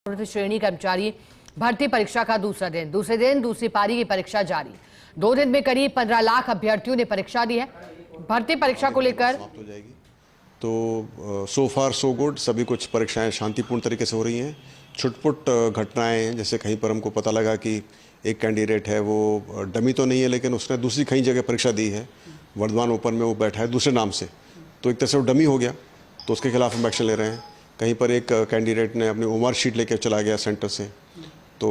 श्रेणी कर्मचारी भर्ती परीक्षा का दूसरे दिन दूसरी पारी की परीक्षा जारी। 2 दिन में करीब 15 लाख अभ्यर्थियों ने परीक्षा दी है। भर्ती परीक्षा को लेकर समाप्त हो जाएगी। तो सो फार सो गुड, सभी कुछ परीक्षाएं शांतिपूर्ण तरीके से हो रही हैं। छुटपुट घटनाएं हैं, जैसे कहीं पर हमको पता लगा कि एक कैंडिडेट है, वो डमी तो नहीं है लेकिन उसने दूसरी कहीं जगह परीक्षा दी है, वर्धमान ओपन में वो बैठा है दूसरे नाम से, तो एक तरह से वो डमी हो गया, तो उसके खिलाफ हम एक्शन ले रहे हैं। कहीं पर एक कैंडिडेट ने अपनी ओमार शीट लेकर चला गया सेंटर से, तो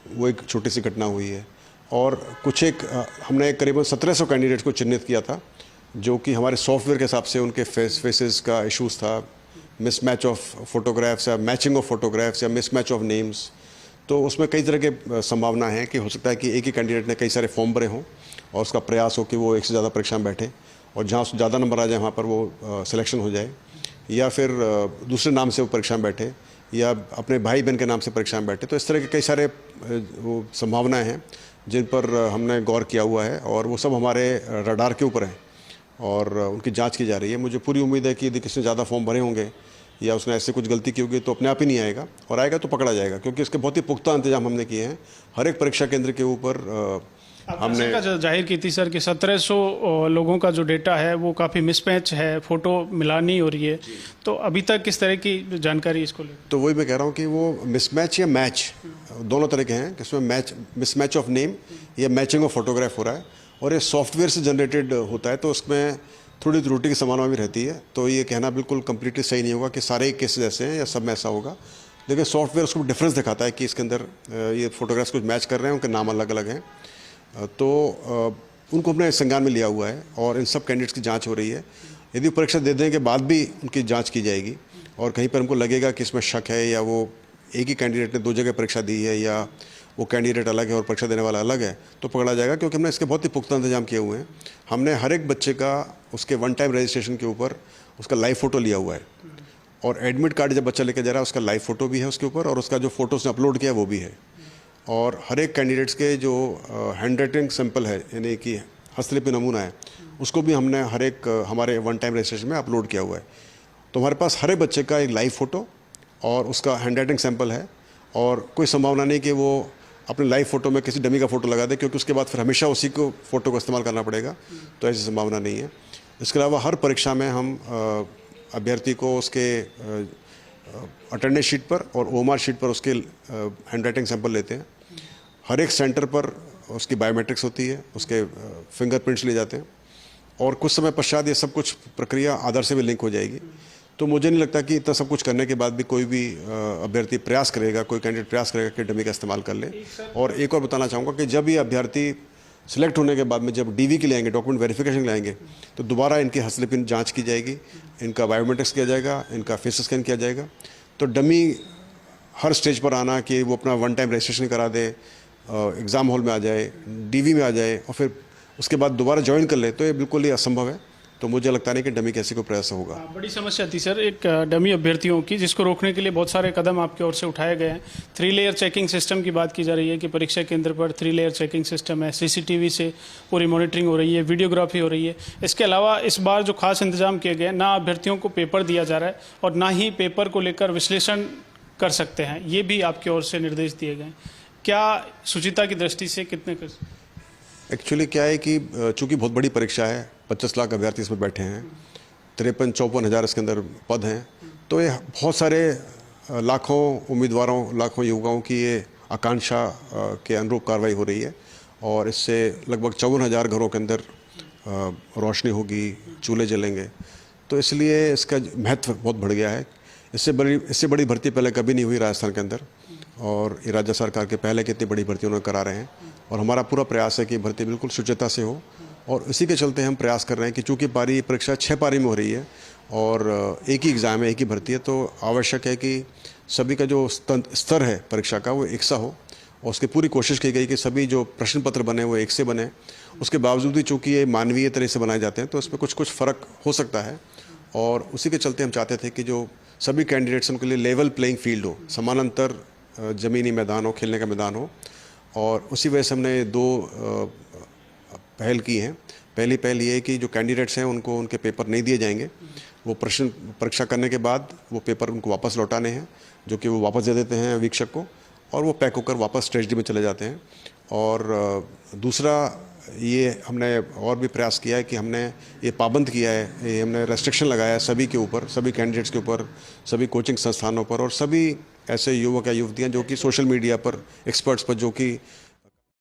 वो एक छोटी सी घटना हुई है। और हमने करीबन 1700 कैंडिडेट को चिन्हित किया था, जो कि हमारे सॉफ्टवेयर के हिसाब से उनके फेसेस का इश्यूज था, मिसमैच ऑफ फोटोग्राफ्स या मैचिंग ऑफ फोटोग्राफ्स या मिसमैच ऑफ नेम्स। तो उसमें कई तरह के संभावना है कि हो सकता है कि एक ही कैंडिडेट ने कई सारे फॉर्म भरे हों और उसका प्रयास हो कि वो एक से ज़्यादा परीक्षा में बैठे और जहाँ ज़्यादा नंबर आ जाए वहाँ पर वो सिलेक्शन हो जाए, या फिर दूसरे नाम से वो परीक्षा में बैठे या अपने भाई बहन के नाम से परीक्षा में बैठे। तो इस तरह के कई सारे वो संभावनाएं हैं जिन पर हमने गौर किया हुआ है और वो सब हमारे रडार के ऊपर हैं और उनकी जांच की जा रही है। मुझे पूरी उम्मीद है कि यदि किसी ने ज़्यादा फॉर्म भरे होंगे या उसने ऐसे कुछ गलती की होगी तो अपने आप ही नहीं आएगा, और आएगा तो पकड़ा जाएगा, क्योंकि इसके बहुत ही पुख्ता इंतजाम हमने किए हैं। हर एक परीक्षा केंद्र के ऊपर हमने जाहिर की थी सर कि 1700 लोगों का जो डेटा है वो काफ़ी मिसमैच है, फोटो मिलानी हो रही है, तो अभी तक किस तरह की जानकारी इसको ले? तो वही मैं कह रहा हूँ कि वो मिसमैच या मैच दोनों तरह के हैं, इसमें मिसमैच ऑफ नेम या मैचिंग ऑफ फोटोग्राफ हो रहा है, और ये सॉफ्टवेयर से जनरेटेड होता है, तो उसमें थोड़ी त्रुटि की संभावना भी रहती है। तो ये कहना बिल्कुल कम्प्लीटली सही नहीं होगा कि सारे केसेस ऐसे हैं या सब में ऐसा होगा, लेकिन सॉफ्टवेयर उसको डिफरेंस दिखाता है कि इसके अंदर ये फोटोग्राफ्स कुछ मैच कर रहे हैं, उनके नाम अलग अलग हैं। तो उनको हमने संज्ञान में लिया हुआ है और इन सब कैंडिडेट्स की जांच हो रही है। यदि परीक्षा दे देने के बाद भी उनकी जांच की जाएगी और कहीं पर हमको लगेगा कि इसमें शक है या वो एक ही कैंडिडेट ने 2 जगह परीक्षा दी है या वो कैंडिडेट अलग है और परीक्षा देने वाला अलग है, तो पकड़ा जाएगा, क्योंकि हमने इसके बहुत ही पुख्ता इंतजाम किए हुए हैं। हमने हर एक बच्चे का उसके वन टाइम रजिस्ट्रेशन के ऊपर उसका लाइव फ़ोटो लिया हुआ है, और एडमिट कार्ड जब बच्चा लेके जा रहा है उसका लाइव फ़ोटो भी है उसके ऊपर, और उसका जो फ़ोटो उसने अपलोड किया वो भी है। और हर एक कैंडिडेट्स के जो हैंड राइटिंग सैंपल है, यानी कि हस्तलिपि नमूना है, उसको भी हमने हर एक हमारे वन टाइम रजिस्ट्रेशन में अपलोड किया हुआ है। तो हमारे पास हर एक बच्चे का एक लाइव फ़ोटो और उसका हैंड राइटिंग सैंपल है, और कोई संभावना नहीं कि वो अपने लाइव फ़ोटो में किसी डमी का फ़ोटो लगा दे, क्योंकि उसके बाद फिर हमेशा उसी को फ़ोटो का इस्तेमाल करना पड़ेगा, तो ऐसी संभावना नहीं है। इसके अलावा हर परीक्षा में हम अभ्यर्थी को उसके अटेंडेंस शीट पर और ओमार शीट पर उसके हैंड राइटिंग सैंपल लेते हैं। हर एक सेंटर पर उसकी बायोमेट्रिक्स होती है, उसके फिंगरप्रिंट्स लिए जाते हैं, और कुछ समय पश्चात ये सब कुछ प्रक्रिया आधार से भी लिंक हो जाएगी। तो मुझे नहीं लगता कि इतना सब कुछ करने के बाद भी कोई भी अभ्यर्थी प्रयास करेगा, कोई कैंडिडेट प्रयास करेगा कि डमी का इस्तेमाल कर ले। और एक और बताना चाहूँगा कि जब ये अभ्यर्थी सिलेक्ट होने के बाद में जब डीवी के लिए आएंगे, डॉक्यूमेंट वेरिफिकेशन लाएंगे, तो दोबारा इनकी हस्तलिपि जांच की जाएगी, इनका बायोमेट्रिक्स किया जाएगा, इनका फेस स्कैन किया जाएगा। तो डमी हर स्टेज पर आना कि वो अपना वन टाइम रजिस्ट्रेशन करा दे, एग्ज़ाम हॉल में आ जाए, डीवी में आ जाए और फिर उसके बाद दोबारा ज्वाइन कर ले, तो ये बिल्कुल ही असंभव है। तो मुझे लगता नहीं कि डमी कैसे को प्रयास होगा। बड़ी समस्या थी सर एक डमी अभ्यर्थियों की, जिसको रोकने के लिए बहुत सारे कदम आपकी ओर से उठाए गए हैं। 3 लेयर चेकिंग सिस्टम की बात की जा रही है कि परीक्षा केंद्र पर 3 लेयर चेकिंग सिस्टम है, सीसीटीवी से पूरी मॉनिटरिंग हो रही है, वीडियोग्राफी हो रही है। इसके अलावा इस बार जो खास इंतजाम किए गए हैं, ना अभ्यर्थियों को पेपर दिया जा रहा है और ना ही पेपर को लेकर विश्लेषण कर सकते हैं, ये भी आपकी ओर से निर्देश दिए गए हैं। क्या शुचिता की दृष्टि से कितने कर? एक्चुअली क्या है कि चूंकि बहुत बड़ी परीक्षा है, 25 लाख अभ्यर्थी इसमें बैठे हैं, 53-54 हज़ार इसके अंदर पद हैं, तो ये बहुत सारे लाखों उम्मीदवारों, लाखों युवकों की ये आकांक्षा के अनुरूप कार्रवाई हो रही है, और इससे लगभग 54 हज़ार घरों के अंदर रोशनी होगी, चूल्हे जलेंगे, तो इसलिए इसका महत्व बहुत बढ़ गया है। इससे बड़ी भर्ती पहले कभी नहीं हुई राजस्थान के अंदर, और ये राज्य सरकार के पहले कितनी बड़ी भर्ती उन्होंने करा रहे हैं, और हमारा पूरा प्रयास है कि भर्ती बिल्कुल शुचिता से हो। और इसी के चलते हम प्रयास कर रहे हैं कि चूँकि परीक्षा 6 पारी में हो रही है और एक ही एग्ज़ाम है, एक ही भर्ती है, तो आवश्यक है कि सभी का जो स्तर है परीक्षा का वो एक सा हो, और उसकी पूरी कोशिश की गई कि सभी जो प्रश्न पत्र बने वो एक से बने। उसके बावजूद भी चूँकि ये मानवीय तरह से बनाए जाते हैं, तो इसमें कुछ फ़र्क हो सकता है, और उसी के चलते हम चाहते थे कि जो सभी कैंडिडेट्स उनके लिए लेवल प्लेइंग फील्ड हो, समानांतर ज़मीनी मैदान हो, खेलने का मैदान हो, और उसी वजह से हमने 2 पहल की हैं। पहली पहल ये है कि जो कैंडिडेट्स हैं उनको उनके पेपर नहीं दिए जाएंगे, वो प्रश्न परीक्षा करने के बाद वो पेपर उनको वापस लौटाने हैं, जो कि वो वापस दे देते हैं वीक्षक को, और वो पैक होकर वापस ट्रेजरी में चले जाते हैं। और दूसरा ये हमने और भी प्रयास किया है कि हमने ये पाबंद किया है, ये हमने रेस्ट्रिक्शन लगाया है सभी के ऊपर, सभी कैंडिडेट्स के ऊपर, सभी कोचिंग संस्थानों पर, और सभी ऐसे युवक या युवतियाँ जो कि सोशल मीडिया पर, एक्सपर्ट्स पर जो कि